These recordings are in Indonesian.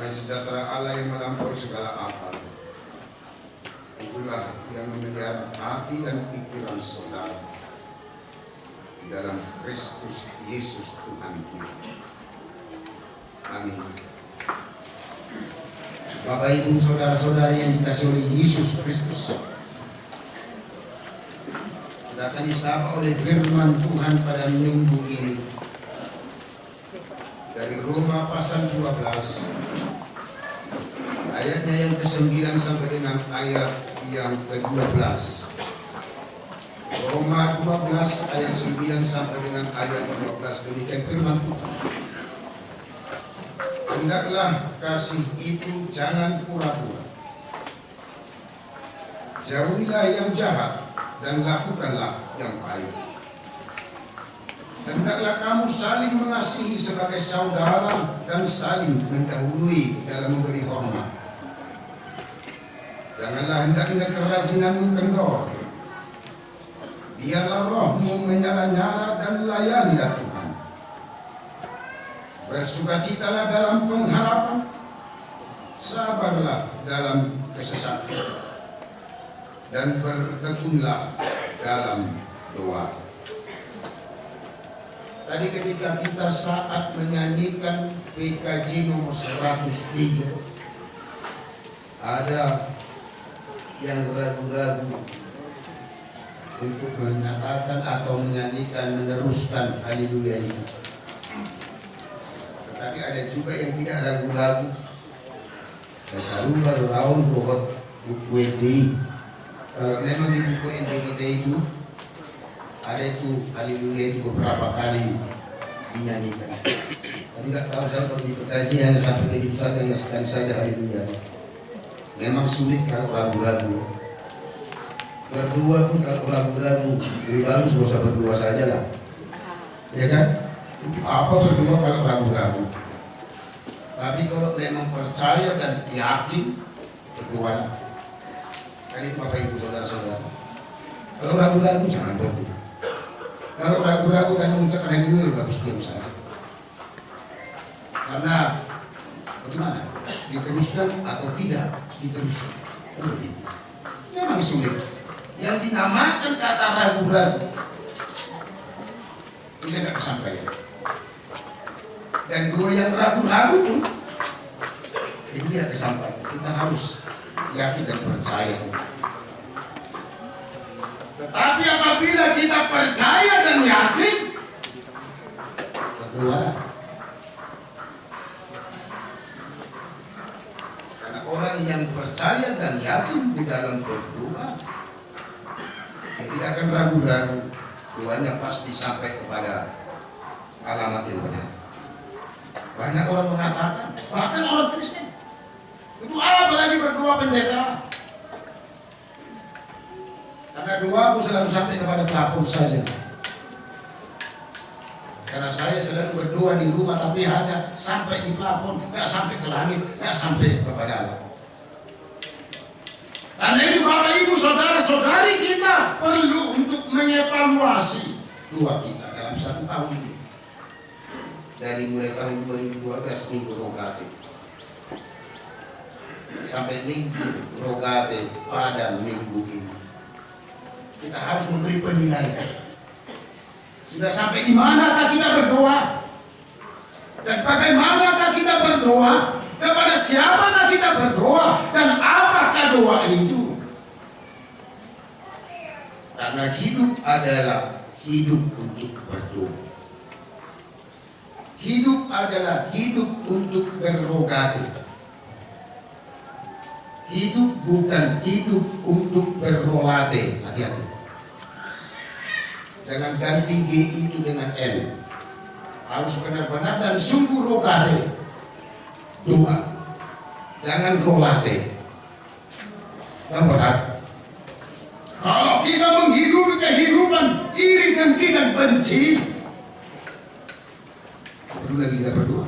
Damai sejahtera Allah yang melampaui segala akal, itulah yang memelihara hati dan pikiran saudara di dalam Kristus Yesus Tuhan kita. Amin. Bapak Ibu saudara-saudari yang dikasihi oleh Yesus Kristus, kita akan disapa oleh firman Tuhan pada minggu ini dari Roma pasal 12 ayatnya yang ke-9 sampai dengan ayat yang ke-12. Roma 12 ayat 9 sampai dengan ayat 12. Demikian firman Tuhan. Hendaklah kasih itu jangan pura-pura. Jauhilah yang jahat dan lakukanlah yang baik. Hendaklah kamu saling mengasihi sebagai saudara dan saling mendahului dalam memberi hormat. Janganlah hendaknya kerajinanmu kendor. Biarlah rohmu menyala-nyala dan layanilah Tuhan. Bersukacitalah dalam pengharapan, sabarlah dalam kesesatan, dan bertekunlah dalam doa. Tadi ketika kita saat menyanyikan PKJ nomor 103, ada yang ragu-ragu untuk menyatakan atau menyanyikan meneruskan haleluya ini. Tetapi ada juga yang tidak ragu-ragu. Saya baru raun buat buku ini. Kalau memang di buku ini kita itu ada itu haleluya itu beberapa kali dinyanyikan. Tapi nggak tahu saya kalau dikaji hanya sampai ke itu saja, hanya sekali saja haleluya. Memang sulit kalau ragu-ragu. Berdua pun kalau ragu-ragu, lebih bagus gak usah berdua saja lah. Ya kan? Apa berdua kalau ragu-ragu? Tapi kalau memang percaya dan yakin, berdua. Kan itu Bapak Ibu saudara-saudara. Kalau ragu-ragu jangan berdua. Kalau ragu-ragu dan mengucapkan haleluya bagus diam saja. Karena bagaimana? Diteruskan atau tidak diteruskan? Memang sulit. Yang dinamakan kata ragu-ragu bisa tidak kesampaian. Dan dua yang ragu-ragu pun itu tidak kesampaian. Kita harus yakin dan percaya. Tetapi apabila kita percaya dan yakin, berdoalah. Karena orang yang percaya dan yakin di dalam berdoa, dia tidak akan ragu-ragu. Doanya pasti sampai kepada alamat yang benar. Banyak orang mengatakan, bahkan orang Kristen, itu apa lagi berdoa pendeta? Karena doaku selalu sampai kepada pelapor saja. Karena saya selalu berdoa di rumah, tapi hanya sampai di pelapor, tidak sampai ke langit, tidak sampai kepada Allah. Karena itu Bapak Ibu saudara-saudari kita perlu untuk mengevaluasi doa kita dalam satu tahun ini. Dari mulai tahun 2012 minggu Rogate sampai minggu Rogate pada minggu ini, kita harus memberi penilaian. Sudah sampai di manakah kita berdoa? Dan bagaimanakah kita berdoa? Kepada siapakah kita berdoa? Dan apakah doa itu? Karena hidup adalah hidup untuk berdoa. Hidup adalah hidup untuk berrogatif. Hidup bukan hidup untuk berrolate. Hati-hati. Jangan ganti G itu dengan L. Harus benar-benar dan sungguh rogate. Doa. Jangan rolate. Yang berat. Kalau kita menghidupi kehidupan iri, dengki dan benci, perlu lagi kita berdoa.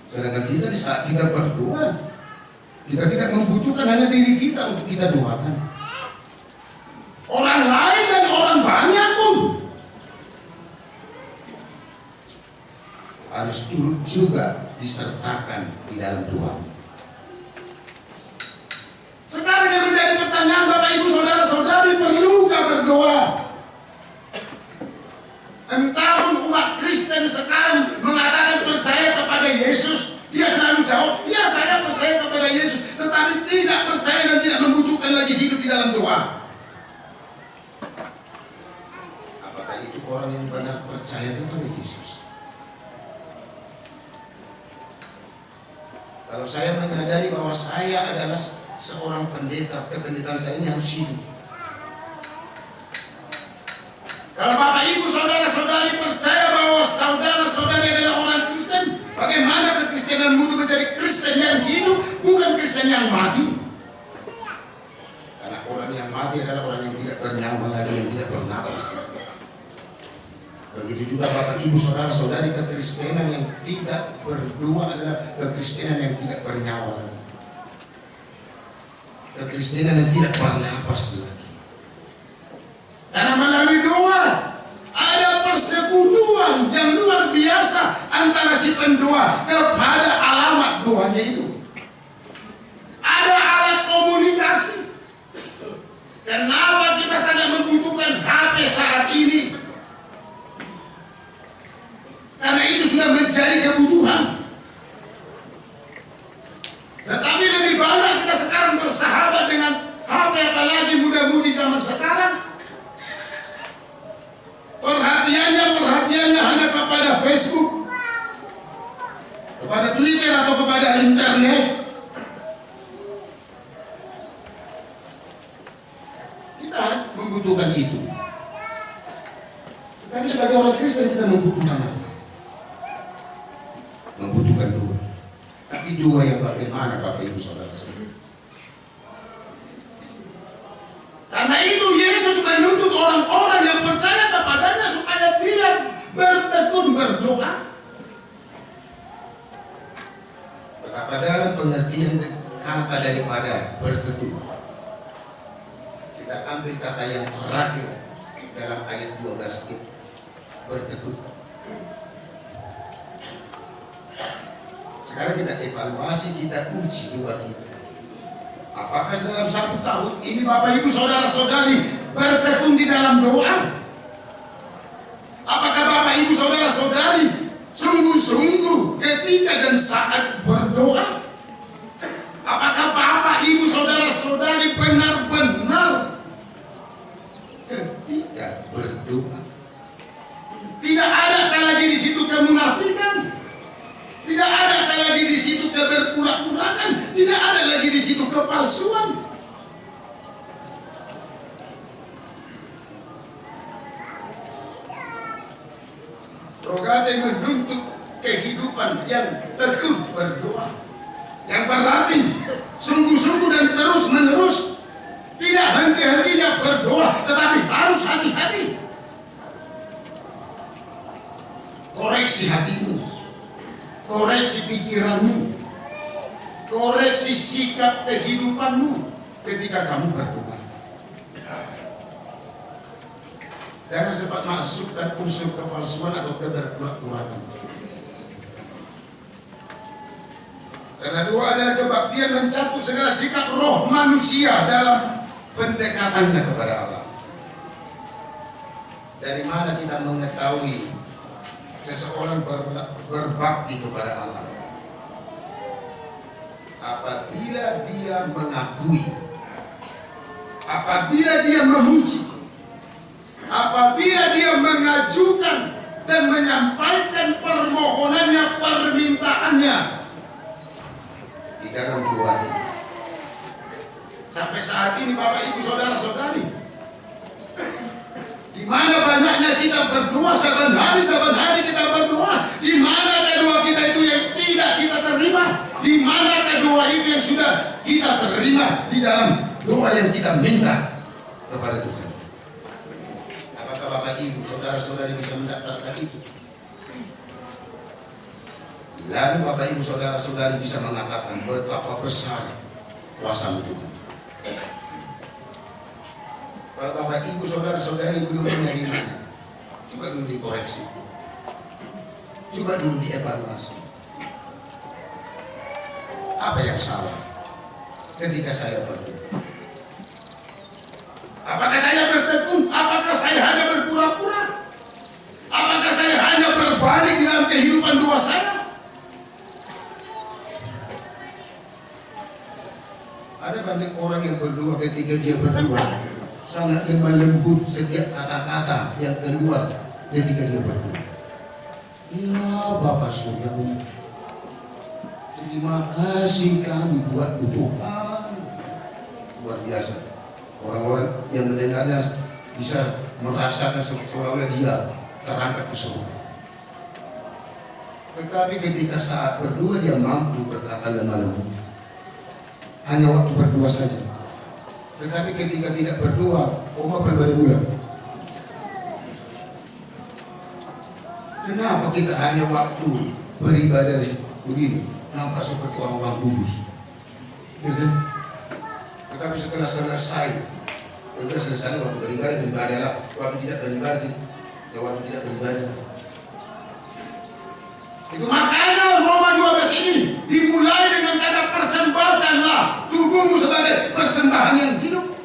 Sedangkan kita di saat kita berdoa, kita tidak membutuhkan hanya diri kita untuk kita doakan. Orang lain dan orang banyak pun harus turut juga disertakan di dalam Tuhan. Sekarang yang menjadi pertanyaan Bapak Ibu Saudara-saudari, perlukah berdoa? Entahpun umat Kristen sekarang mengatakan percaya kepada Yesus, dia selalu jawab, ya saya percaya kepada Yesus, tetapi tidak percaya dan tidak membutuhkan lagi hidup di dalam doa. Apakah itu orang yang benar percaya kepada Yesus? Kalau saya menyadari bahwa saya adalah seorang pendeta, kependetaan saya ini harus hidup. Kalau Bapak Ibu Saudara-saudari percaya bahwa saudara-saudari adalah orang Kristen, bagaimana kekristenanmu itu menjadi Kristen yang hidup, bukan Kristen yang mati? Karena orang yang mati adalah orang yang tidak bernyawa lagi, yang tidak bernapas. Begitu juga Bapak Ibu Saudara-saudari, kekristenan yang tidak berdoa adalah kekristenan yang tidak bernyawa lagi. Kekristenan yang tidak bernapas lagi. Karena melalui doa ada persekutuan yang luar biasa antara si pendoa kepada alamat doanya itu. Ada alat komunikasi. Kenapa kita sangat membutuhkan HP saat ini? Karena itu sudah menjadi kebutuhan. Tetapi lebih banyak kita sekarang bersahabat dengan HP, apalagi muda-mudi zaman sekarang. Perhatiannya hanya kepada Facebook, kepada Twitter atau kepada internet. Kita membutuhkan itu. Tapi sebagai orang Kristen kita membutuhkan doa. Tapi doa yang bagaimana Bapak Ibu Saudara-saudari? Karena itu Yesus menuntut orang-orang yang percaya kepadanya supaya dia bertekun berdoa. Betapa dalam pengertian kata daripada bertekun. Kita ambil kata yang terakhir dalam ayat 12 itu, bertekun. Sekarang kita evaluasi, kita uji doa kita. Apakah dalam 1 tahun ini Bapak Ibu Saudara-saudari bertekun di dalam doa? Apakah Bapak Ibu Saudara-saudari sungguh-sungguh ketika dan saat berdoa? Apakah Bapak Ibu Saudara-saudari benar-benar ketika berdoa? Tidak ada lagi di situ kemunafikan. Tidak ada lagi di situ keberpura-puraan, tidak ada lagi di situ kepalsuan. Rogate menuntut kehidupan yang tekun berdoa, yang berarti sungguh-sungguh dan terus-menerus, tidak henti-hentinya berdoa, tetapi harus hati-hati. Koreksi hatimu, koreksi pikiranmu, koreksi sikap kehidupanmu ketika kamu berdoa. Jangan sempat masukkan unsur kepalsuan atau keberpura-puraan. Karena doa adalah kebaktian mencakup segala sikap roh manusia dalam pendekatannya kepada Allah. Dari mana kita mengetahui seseorang berbakti kepada Allah? Apabila dia mengakui, apabila dia memuji, apabila dia mengajukan dan menyampaikan permohonannya, permintaannya di dalam doanya. Sampai saat ini Bapak Ibu Saudara-saudari, di mana banyaknya kita berdoa, saban hari kita berdoa, di mana doa kita itu yang tidak kita terima, di mana doa itu yang sudah kita terima di dalam doa yang kita minta kepada Tuhan. Apakah Bapak Ibu Saudara-saudari bisa mendaftarkan itu? Lalu Bapak Ibu Saudara-saudari bisa mengatakan betapa besar kuasa Tuhan. Kalau Bapak Ibu Saudara-saudari belum menerimanya, coba dulu dikoreksi. Coba dulu dievaluasi. Apa yang salah ketika saya berdoa? Apakah saya bertekun? Apakah saya hanya berpura-pura? Apakah saya hanya berbalik dalam kehidupan doa saya? Ada banyak orang yang berdoa ketika dia berdoa sangat lemah lembut setiap kata-kata yang keluar ketika dia berdoa. Ya Bapa Surgawi, terima kasih kami buat Tuhan. Luar biasa. Orang-orang yang mendengarnya bisa merasakan seolah-olah dia terangkat ke surga. Tetapi ketika saat berdoa dia mampu berkata lemah lembut. Hanya waktu berdoa saja. Tetapi ketika tidak berdoa, Oma berbulan-bulan. Kenapa kita hanya waktu beribadah begini, nampak seperti orang-orang kudus, ya kan? Tetapi setelah selesai waktu beribadah lah, waktu tidak beribadah, waktu tidak beribadah. Itu makanya Roma 12 ini dimulai dengan kata persembahkanlah tubuhmu sebagai persembahan yang hidup.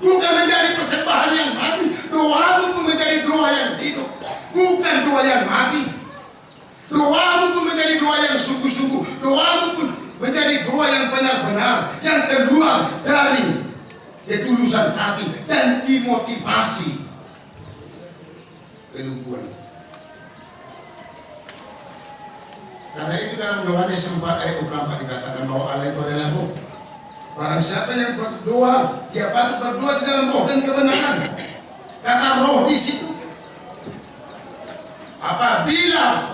Bukan menjadi persembahan yang mati. Doamu pun menjadi doa yang hidup, bukan doa yang mati. Doamu pun menjadi doa yang sungguh-sungguh. Doamu pun menjadi doa yang benar-benar, yang keluar dari ketulusan hati dan dimotivasi keluguan. Karena itu dalam Yohanes 4 ayat 24 dikatakan bahwa Allah itu adalah roh. Barang siapa yang berdoa, dia patut berdoa di dalam roh dan kebenaran. Kata roh di situ. Apabila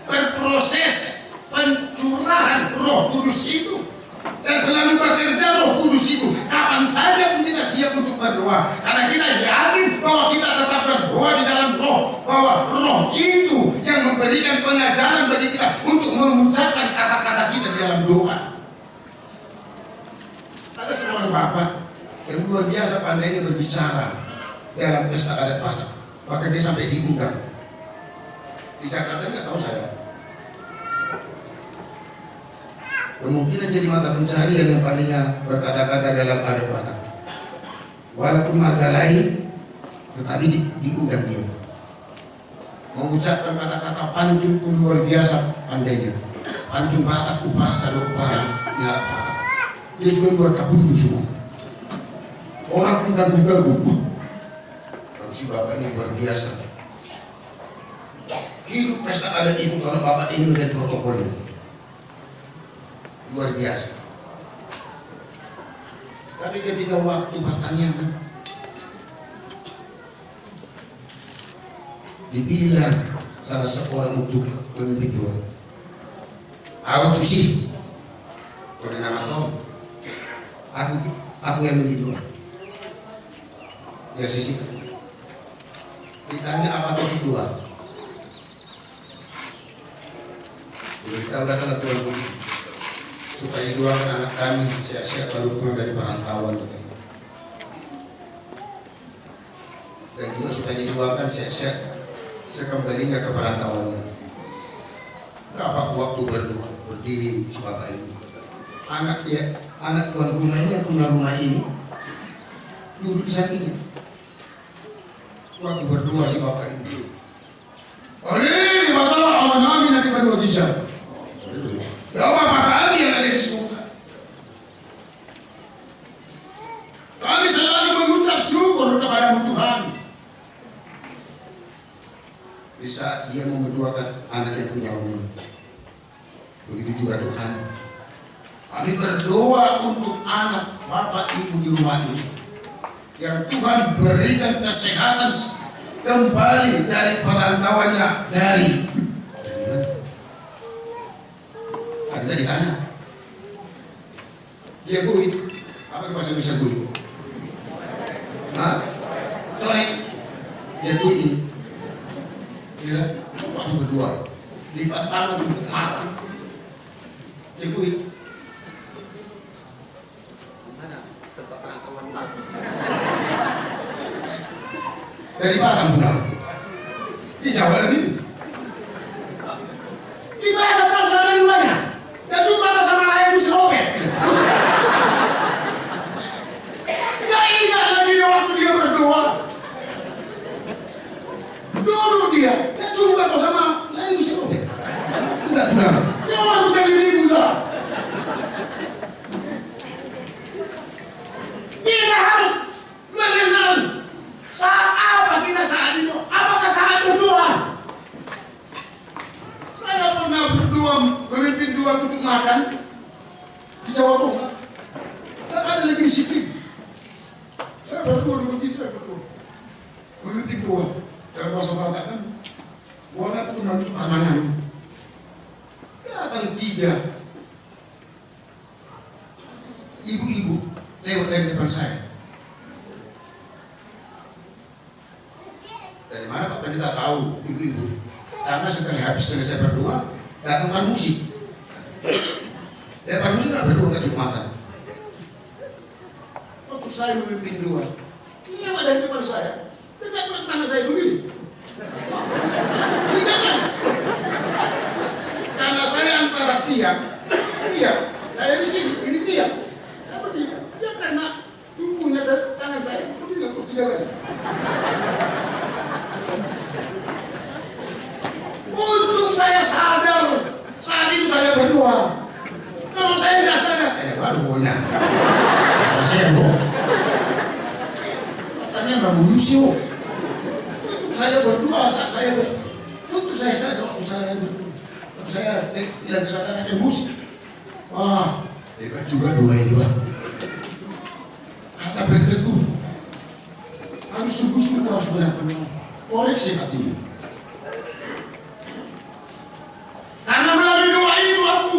berproses pencurahan Roh Kudus itu dan selalu bekerja Roh Kudus itu, kapan saja pun kita siap untuk berdoa. Karena kita yakin bahwa kita tetap berdoa di dalam roh, bahwa roh itu yang memberikan pengajaran bagi kita untuk mengucapkan kata-kata kita di dalam doa. Ada seorang bapak yang luar biasa pandainya berbicara dalam pesta adat Batak. Bahkan dia sampai diundang. Di Jakarta nggak tahu saya. Kemungkinan jadi mata pencarian yang pandainya berkata-kata dalam adat Batak. Walaupun marga lain, tetapi diundang dia. Mengucapkan kata-kata pantun pun luar biasa pandainya. Pantun Batak, upasa, lokpara, nyarak Batak. Dia semua buat kabut itu semua. Orang pun kagum-kagum. Kalau si bapak ini luar biasa. Hidup pesta adat itu kalau bapak ini menjadi protokolnya. Luar biasa. Tapi ketika waktu pertanyaan, dipilih salah seorang untuk memimpin doa. Aku tuh sih, kalau nama kau, aku yang memimpin doa. Ya sisi. Ditanya apa topik doa? Kita udah kena Tuhan supaya didoakan anak kami sehat-sehat baru pulang dari perantauan katanya. Dan juga supaya didoakan sehat-sehat sekembalinya ke perantauan. Berapa waktu berdoa berdiri si bapak ini. Anak tuan rumah ini yang punya rumah ini duduk di sampingnya. Waktu berdoa si bapak ini. Oleh di bapak awan amin nanti pada wajah. Ya bapak kami yang ada di surga. Kami selalu mengucap syukur kepada Tuhan. Di saat dia mendoakan anak yang punya rumah. Begitu juga Tuhan. Kami berdoa untuk anak bapak ibu di rumah ini. Yang Tuhan berikan kesehatan kembali dari perantauannya dari mana? Ada ditanya. Dia guit. Apa itu bahasa Indonesia guit? Hah? Colek. Dia guit ini. Ya, waktu berdua. Lipat tangan untuk marah. Dia guit. Mana tempat perantauan baru? Dari Batam pulang. Di Jawa lagi. Ibadah tak selama ini banyak. Gak jumpa tak sama lain mesti robek. Gak ingat lagi dia waktu dia berdoa. Dulu dia, gak jumpa tak sama lain mesti robek. Enggak benar. Dia orang jadi ribu dah. Kita harus mengenal saat apa kita saat itu. Apakah saat berdoa? Saya pernah berdoa, memimpin doa untuk makan di Jawa Tengah. Saya ada lagi disiplin. Saya berdoa dulu gitu, saya berdoa. Memimpin doa. Dalam bahasa Batak kan, warna itu menentukan keamanan. Datang 3 ibu-ibu lewat dari depan saya. Dari mana Pak Pendeta tahu ibu-ibu? Karena habis selesai berdoa, datang musik. Musik nggak berdoa, nggak Jumatan. Waktu saya memimpin doa, lewat dari depan saya, dekat tangan saya begini. Ingatkan. Karena saya antara tiang, saya di sini, ini tiang. Saya begini, dia kena tubuhnya dari tangan saya, begini terus 3 kali. Untuk saya sadar, saat itu saya berdoa. Kalau saya tidak sadar, barunya. Saya doa. Katanya nggak mulus sih, untuk saya berdoa saat saya untuk saya sadar waktu saya berdoa. Waktu saya tidak kesadaran emosi. Wah, hebat juga doa ini, Pak. Kata berteguh. Harus sungguh-sungguh harus benar-benar koreksi hatinya. Karena melalui doa itu aku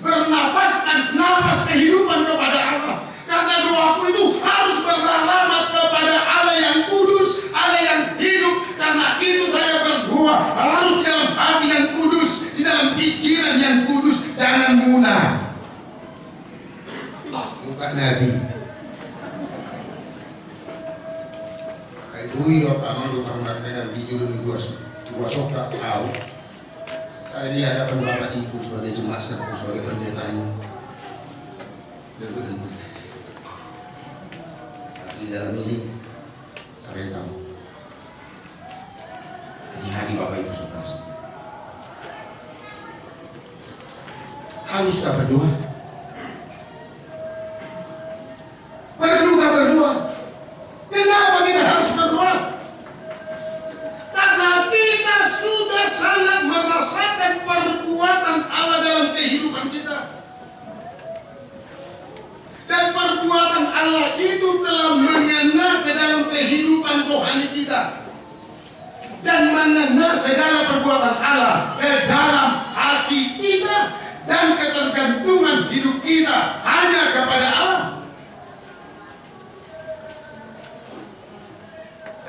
bernapaskan napas kehidupan kepada Allah. Karena doaku itu harus beralamat kepada Allah yang kudus, Allah yang hidup. Karena itu saya berdoa harus dalam hati yang kudus, di dalam pikiran yang kudus. Jangan munah. Bukan Nabi. Kayak bui doa kamu doa kamu di julung dua soka tahu. Saya di hadapan Bapak Ibu sebagai jemaat serta sebagai pendetanya. Dan berhenti. Di dalam ini saya tahu. Hati-hati Bapak Ibu saudara sekalian. Haruskah berdoa? Perlukah berdoa? Kenapa kita harus berdoa? Karena kita sudah sangat merasakan perbuatan Allah dalam kehidupan kita. Dan perbuatan Allah itu telah mengena ke dalam kehidupan rohani kita. Dan mengena segala perbuatan Allah ke dalam hati kita. Dan ketergantungan hidup kita hanya kepada Allah.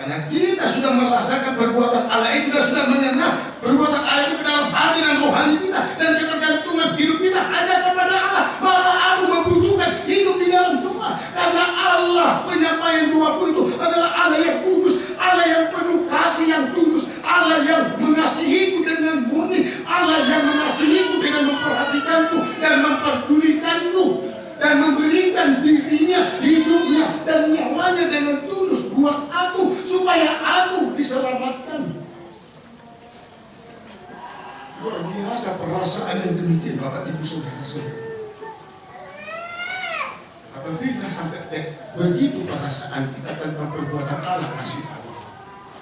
Karena kita sudah merasakan perbuatan Allah itu dan sudah mengenal perbuatan Allah itu ke dalam hati dan rohani kita. Dan ketergantungan hidup kita hanya kepada Allah. Maka aku membutuhkan hidup di dalam doa. Karena Allah penyampaian doaku itu adalah Allah yang kudus. Allah yang penuh kasih yang tulus. Allah yang mengasihiku dengan murni. Allah yang mengasihiku dengan memperhatikanku dan memperdulikanku. Dan memberikan dirinya, hidupnya, dan nyawanya dengan tulus buat aku. Supaya aku diselamatkan. Luar biasa perasaan yang demikian Bapak Ibu Saudara-saudara. Apabila sampai begitu perasaan kita tentang perbuatan Allah, kasih Allah.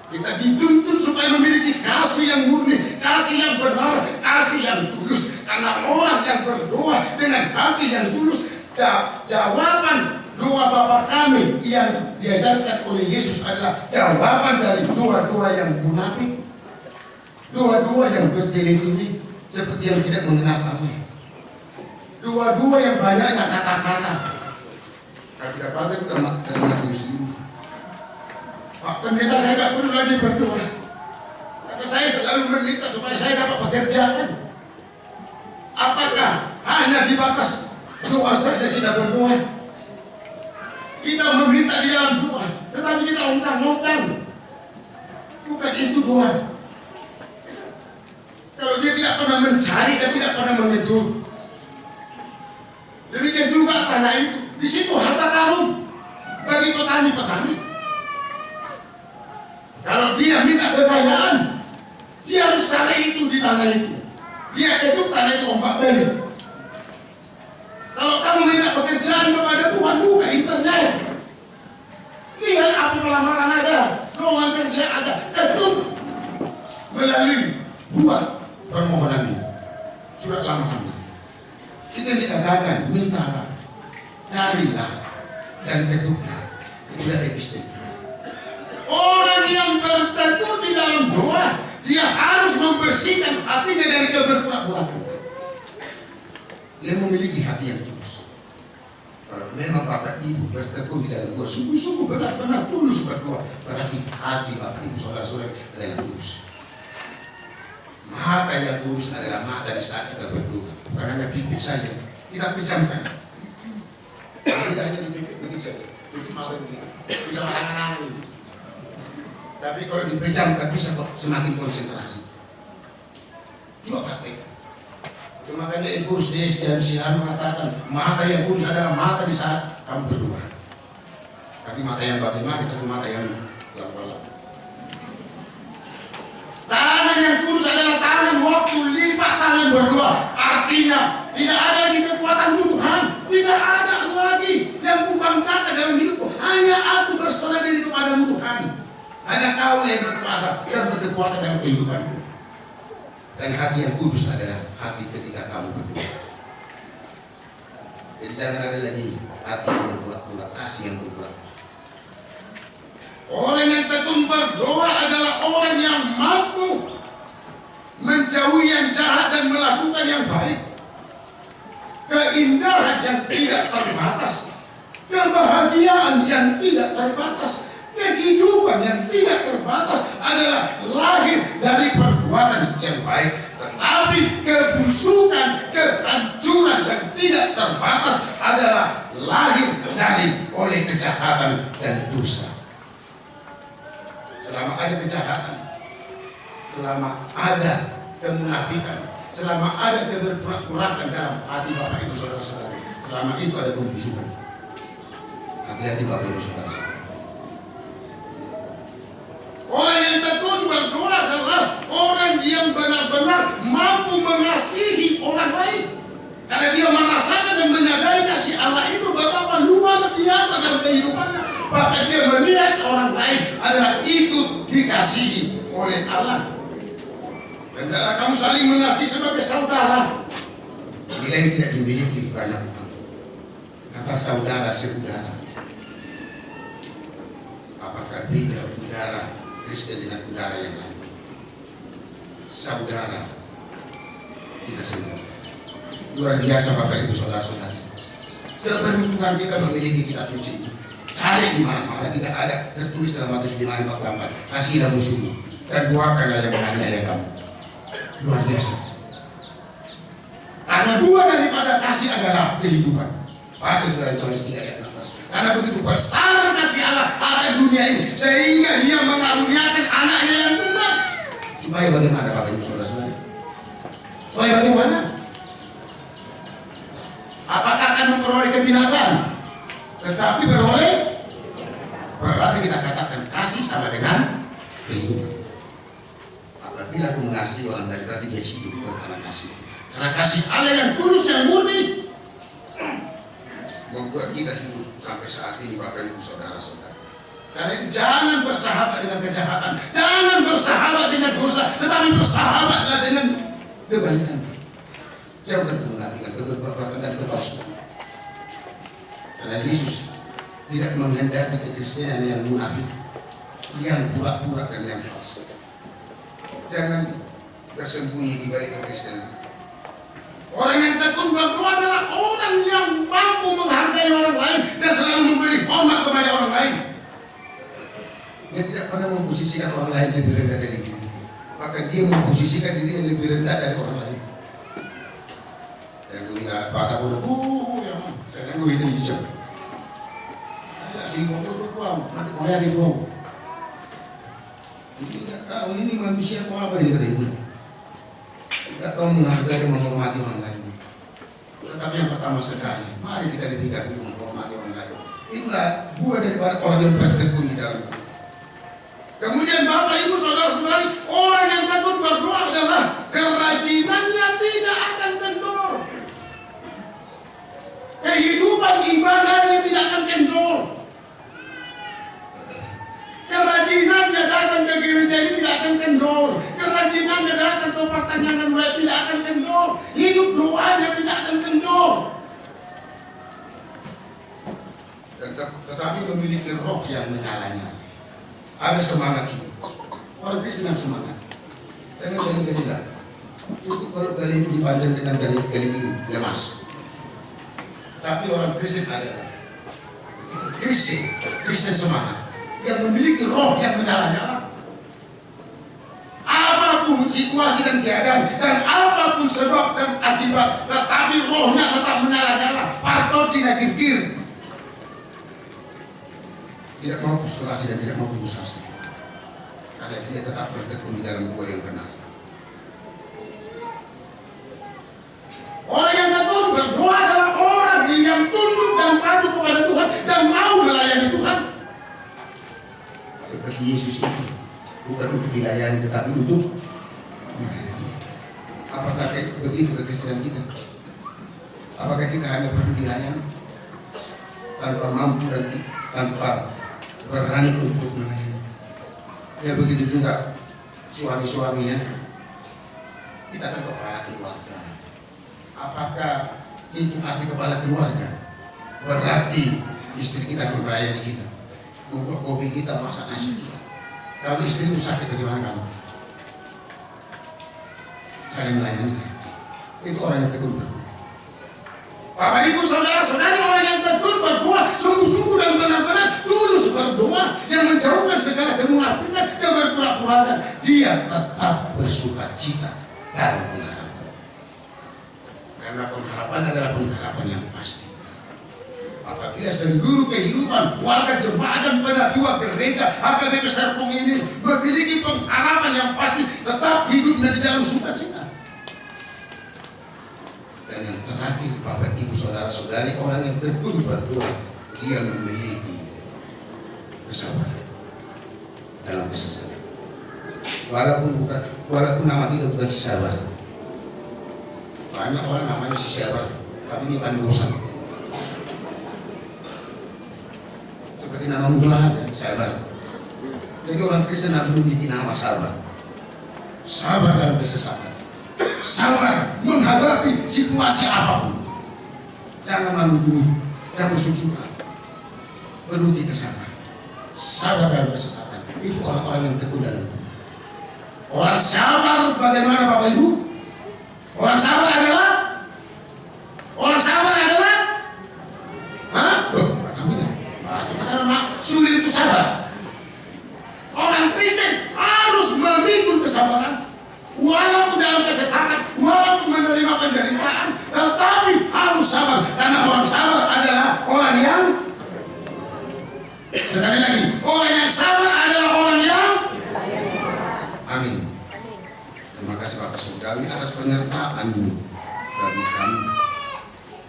Kita dituntun supaya memiliki kasih yang murni, kasih yang benar, kasih yang tulus. Karena orang yang berdoa dengan hati yang tulus, jawaban doa Bapa kami yang diajarkan oleh Yesus adalah jawaban dari doa-doa yang munafik, doa-doa yang bertele-tele seperti yang tidak mengenal Allah, doa-doa yang banyaknya kata-kata. Kalau tidak pakai kita dalam sendiri. Pak Pendeta, saya tidak perlu lagi berdoa. Karena saya selalu meminta supaya saya dapat pekerjaan. Apakah hanya di batas doa saja kita berdoa? Kita meminta di dalam doa, tetapi kita ungkang-ungkang. Bukan itu doa. Kalau dia tidak pernah mencari dan tidak pernah menyentuh. Demikian juga tanah itu. Di situ harta karun bagi petani-petani. Kalau dia minta kekayaan, dia harus cari itu di tanah itu. Dia ketuk tanah itu ombak balik. Kalau kamu minta pekerjaan kepada Tuhan, buka internet. Lihat apa pelamaran ada, lowongan kerja ada, ketuk melalui buat permohonanmu, surat lamaranmu. Kita dikatakan mintalah, carilah, dan ketuklah. Itulah epistem. Orang yang bertekun di dalam doa, dia harus membersihkan hatinya dari keberpura-puraan. Dia memiliki hati yang tulus. Kalau memang Bapak Ibu bertekun di dalam doa, sungguh-sungguh benar-benar tulus berdoa, berarti hati Bapak Ibu saudara-saudara adalah tulus. Mata yang tulus adalah mata di saat kita berdoa, bukan hanya pikir saja. Kita pejamkan. Tidak hanya dipikir begitu saja. Itu mata begini, bisa angan-angan itu. Tapi kalau dipejamkan bisa kok semakin konsentrasi. Coba praktek. Makanya Ibu Rusdes dan Sihan mengatakan mata yang kudus adalah mata di saat kamu berdoa. Tapi mata yang bagaimana? Jangan mata yang gelap-gelap. Tangan yang kudus adalah tangan waktu lipat tangan berdoa. Artinya tidak ada lagi kekuatan Tuhan. Tidak ada lagi yang kubanggakan dalam hidupku. Hanya aku berserah diri kepadamu Tuhan. Hanya Kau yang berkuasa dan berkekuatan dalam kehidupanku. Dan hati yang kudus adalah hati ketika kamu berdoa. Jadi jangan ada lagi hati yang berpura-pura, kasih yang berpura-pura. Orang yang tekun berdoa adalah orang yang mampu menjauhi yang jahat dan melakukan yang baik. Keindahan yang tidak terbatas, kebahagiaan yang tidak terbatas, kehidupan yang tidak terbatas adalah lahir dari perbuatan yang baik. Tetapi kebusukan, kehancuran yang tidak terbatas adalah lahir dari oleh kejahatan dan dosa. Selama ada kejahatan, selama ada kemunafikan, selama ada keberpura-puraan dalam hati Bapak Ibu saudara-saudara, selama itu ada pembusukan. Hati-hati Bapak Ibu saudara-saudara. Orang yang tekun berdoa adalah orang yang benar-benar mampu mengasihi orang lain. Karena dia merasakan dan menyadari kasih Allah itu betapa luar biasa dalam kehidupannya. Bahkan dia melihat seorang lain adalah ikut dikasihi oleh Allah. Dan hendaklah kamu saling mengasihi sebagai saudara. Nilai yang tidak dimiliki banyak orang. Kata saudara seudara. Apakah beda udara Kristen dengan udara yang lain? Saudara kita semua. Luar biasa Bapak Ibu saudara-saudara. Keberuntungan kita memiliki kitab suci. Cari di mana-mana, tidak ada tertulis dalam Matius 5:44. Kasihilah musuhmu dan doakanlah yang menganiaya kamu. Luar biasa. Karena dua daripada kasih adalah kehidupan. Baca dalam Yohanes 3:16. Karena begitu besar kasih Allah akan dunia ini, sehingga Dia mengaruniakan anaknya yang tunggal. Supaya bagaimana Bapak Ibu saudara-saudara? Supaya bagaimana? Apakah akan memperoleh kebinasaan? Tetapi beroleh, berarti kita katakan kasih sama dengan kehidupan. Apabila aku mengasihi orang lain, berarti dia hidup karena kasih. Karena kasih Allah yang tulus, yang murni, membuat kita hidup sampai saat ini Bapak Ibu saudara-saudara. Karena itu jangan bersahabat dengan kejahatan, jangan bersahabat dengan dosa, tetapi bersahabatlah dengan kebaikan. Jauhkan kemunafikan, keberpura-puraan dan kepalsuan. Karena Yesus tidak menghendaki kekristenan yang munafik, yang pura-pura dan yang palsu. Jangan bersembunyi di balik kekristenan. Orang yang tekun berdoa adalah orang yang mampu menghargai orang lain dan selalu memberi hormat kepada orang lain. Dia tidak pernah memposisikan orang lain lebih rendah dari diri. Maka dia memposisikan diri yang lebih rendah dari orang lain. Yang mengira pada orang, yang saya nunggu ini hijau. Saya sih mau berdoa, nanti mau lihat itu. Ini tidak tahu ini manusia apa ini kata ibunya. menghormati orang lain. Tetapi yang pertama sekali, mari kita lebih dahulu menghormati orang lain. Itulah buah daripada orang yang bertekun di dalam Tuhan. Kemudian Bapak Ibu Saudara-saudari, orang yang tekun berdoa adalah kerajinannya tidak akan kendor. Kehidupan ibadahnya tidak akan kendor. Kerajinannya datang ke gereja ini tidak akan kendor. Kerajinannya datang ke pertanyaan web tidak akan kendor. Hidup doanya tidak akan kendor. Tetapi memiliki roh yang menyalanya. Ada semangat hidup. Orang Kristen yang semangat. Jangan gali-gali lah. Cukup kalau gali itu dipandang dengan gali lemas. Tapi orang Kristen adalah Kristen semangat. Yang memiliki roh yang menyala-nyala. Apapun situasi dan keadaan dan apapun sebab dan akibat, tetapi rohnya tetap menyala-nyala. Partot tidak kir-kir. Tidak mau frustrasi dan tidak mau putus asa. Karena dia tetap bertekun di dalam buah yang benar. Orang yang tekun berdoa adalah orang yang tunduk dan patuh kepada Tuhan dan mau melayani Tuhan. Seperti Yesus itu, bukan untuk dilayani tetapi untuk melayani. Apakah begitu kekristenan kita? Apakah kita hanya perlu dilayani tanpa mampu dan tanpa berani untuk melayani? Ya begitu juga suami-suami ya. Kita kan kepala keluarga. Apakah itu arti kepala keluarga? Berarti istri kita harus melayani kita. Buka kopi kita, masak nasi kita. Kalau istri itu sakit, bagaimana kamu? Saling melayani. Itu orang yang tekun berdoa. Bapak Ibu Saudara-saudari, orang yang tekun berdoa sungguh-sungguh dan benar-benar tulus berdoa, yang menjauhkan segala kemunafikan, keberpura-puraan. Dia tetap bersuka cita dalam pengharapan. Karena pengharapan adalah pengharapan yang pasti. Apabila seluruh kehidupan warga jemaat dan penatua gereja HKBP Serpong ini memiliki pengharapan yang pasti, tetap hidupnya di dalam sukacita. Dan yang terakhir, Bapak Ibu Saudara-saudari, orang yang tekun berdoa, dia memiliki kesabaran dalam kesesakan. Walaupun nama kita bukan si sabar. Banyak orang namanya si sabar, tapi ini paling bosan. Seperti nama mudah, sabar. Jadi orang Kristen harus memiliki nama sabar. Sabar dalam kesesakan. Sabar menghadapi situasi apapun. Jangan malu-malu, jangan suka. Perlu kita sabar. Sabar dalam kesesakan. Itu orang-orang yang tekun dalam Tuhan. Orang sabar bagaimana Bapak Ibu? Orang sabar adalah sulit itu sabar. Orang Kristen harus memikul kesabaran, walaupun dalam kesesakan, walaupun menerima penderitaan, tetapi harus sabar. Karena orang sabar adalah orang yang, sekali lagi, orang yang sabar adalah orang yang, amin. Terima kasih Bapak Surgawi atas penyertaan-Mu bagi kami.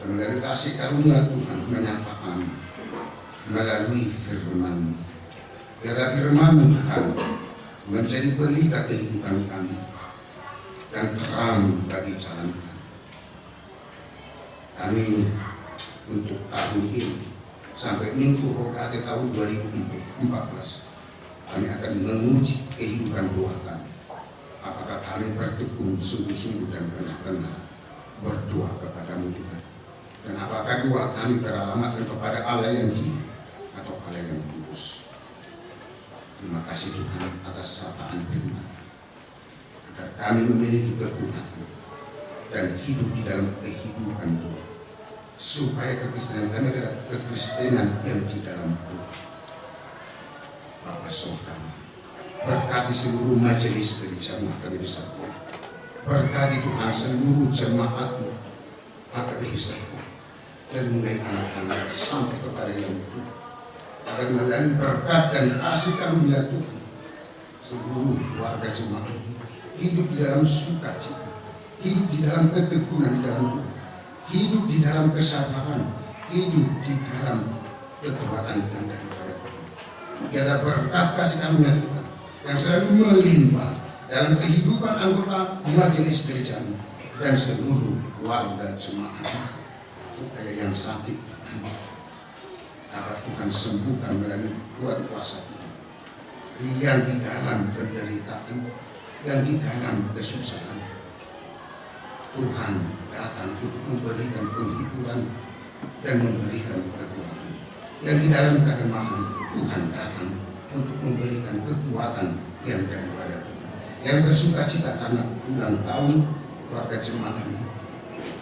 Dan melalui kasih karunia Tuhan menyapa kami melalui firman. Biarlah firman Tuhan menjadi pelita kehidupan kami dan terang bagi jalan kami. Kami untuk tahun ini sampai Minggu Rokaat tahun 2014 kami akan menguji kehidupan doa kami. Apakah kami bertekun sungguh-sungguh dan benar-benar berdoa kepadamu Tuhan, dan apakah doa kami beralamatkan kepada Allah yang hidup atau Allah yang kudus. Terima kasih Tuhan atas sapaan firman, agar kami memiliki kekuatan dan hidup di dalam kehidupan Tuhan, supaya kekristenan kami adalah kekristenan yang di dalam Tuhan. Bapa Surgawi, berkati seluruh majelis gereja HKBP Serpong, berkati Tuhan seluruh jemaat-Mu HKBP Serpong, dari mulai anak-anak sampai kepada yang tua, agar melalui berkat dan kasih karunia Tuhan, seluruh warga jemaat hidup di dalam sukacita hidup di dalam ketekunan di dalam Tuhan, hidup di dalam kesabaran, hidup di dalam kekuatan yang daripada Tuhan. Biarlah berkat kasih karunia Tuhan yang selalu melimpah dalam kehidupan anggota majelis gerejamu dan seluruh warga jemaat, supaya yang sakit dapat Tuhan sembuhkan melalui kuat kuasa Tuhan, yang di dalam penderitaan, yang di dalam kesusahan, Tuhan datang untuk memberikan penghiburan dan memberikan kekuatan. Yang di dalam kelemahan, Tuhan datang untuk memberikan kekuatan yang daripada Tuhan. Yang bersuka cita karena ulang tahun keluarga jemaat ini,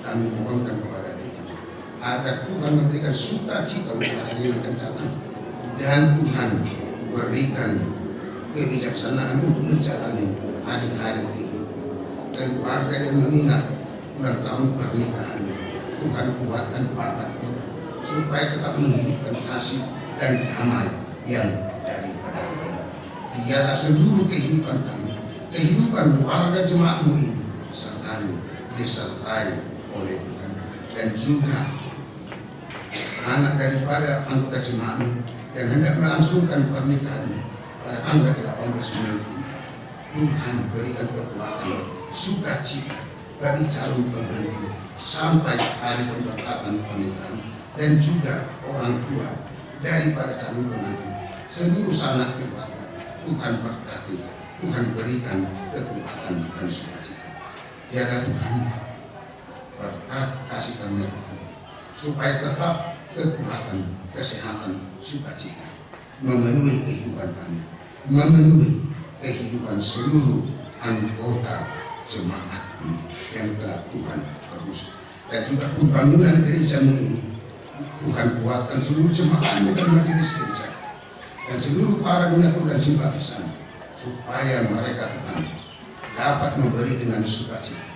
kami mohonkan kepada Tuhan agar Tuhan memberikan sukacita kepada yang akan datang, dan Tuhan berikan kebijaksanaan untuk menjalani hari-hari kehidupan. Dan keluarga yang mengingat ulang tahun pernikahannya, Tuhan kuatkan bapak-bapak supaya tetap menghidupkan kasih dan damai yang daripada Tuhan. Biarlah seluruh kehidupan kami, kehidupan warga jemaatmu ini selalu disertai oleh Tuhan. Dan juga anak daripada anggota jemaatmu yang hendak melangsungkan pernikahannya pada tanggal 18 Mei ini, Tuhan berikan kekuatan, sukacita bagi calon pengantin sampai hari pemberkatan pernikahan, dan juga orang tua daripada calon pengantin, seluruh sanak keluarga. Tuhan berkati, Tuhan berikan kekuatan dan sukacita. Biarlah Tuhan berkat kasih karunia Tuhan supaya tetap kekuatan, kesehatan, sukacita memenuhi kehidupan kami, memenuhi kehidupan seluruh anggota jemaat yang telah Tuhan terus. Dan juga pembangunan gerejamu ini, Tuhan kuatkan seluruh jemaatmu dan majelis gereja dan seluruh para donatur dan simpatisan, supaya mereka Tuhan dapat memberi dengan sukacita.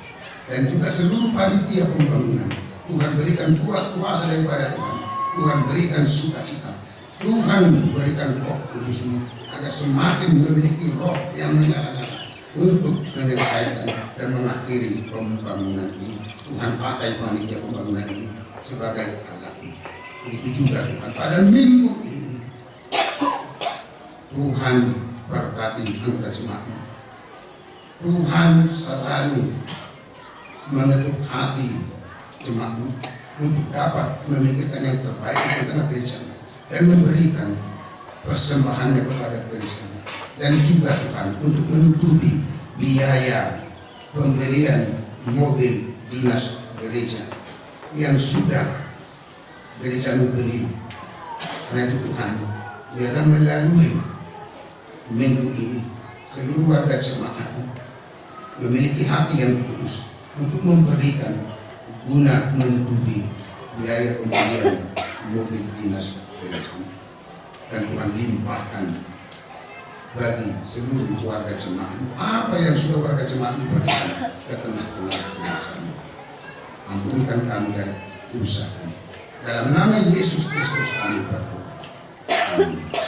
Dan juga seluruh panitia pembangunan, Tuhan berikan kuat kuasa daripada Tuhan, Tuhan berikan sukacita, Tuhan berikan Roh Kudus-Mu agar semakin memiliki roh yang menyala-nyala untuk menyelesaikan dan mengakhiri pembangunan ini. Tuhan pakai panitia pembangunan ini sebagai alat. Begitu juga Tuhan pada minggu ini, Tuhan berkati anggota jemaat. Tuhan selalu mengetuk hati jemaat untuk dapat memikirkan yang terbaik di tengah gereja dan memberikan persembahannya kepada gereja. Dan juga Tuhan untuk menutupi biaya pembelian mobil dinas gereja yang sudah gereja beli. Karena itu Tuhan, biarlah melalui minggu ini seluruh warga jemaat memiliki hati yang tulus untuk memberikan guna menutupi biaya pembelian mobil dinas gereja. Dan Tuhan limpahkan bagi seluruh warga jemaat apa yang sudah warga jemaat berikan ke tengah-tengah gereja. Ampunkan kami dari dosa kami. Dalam nama Yesus Kristus kami berdoa. Amin.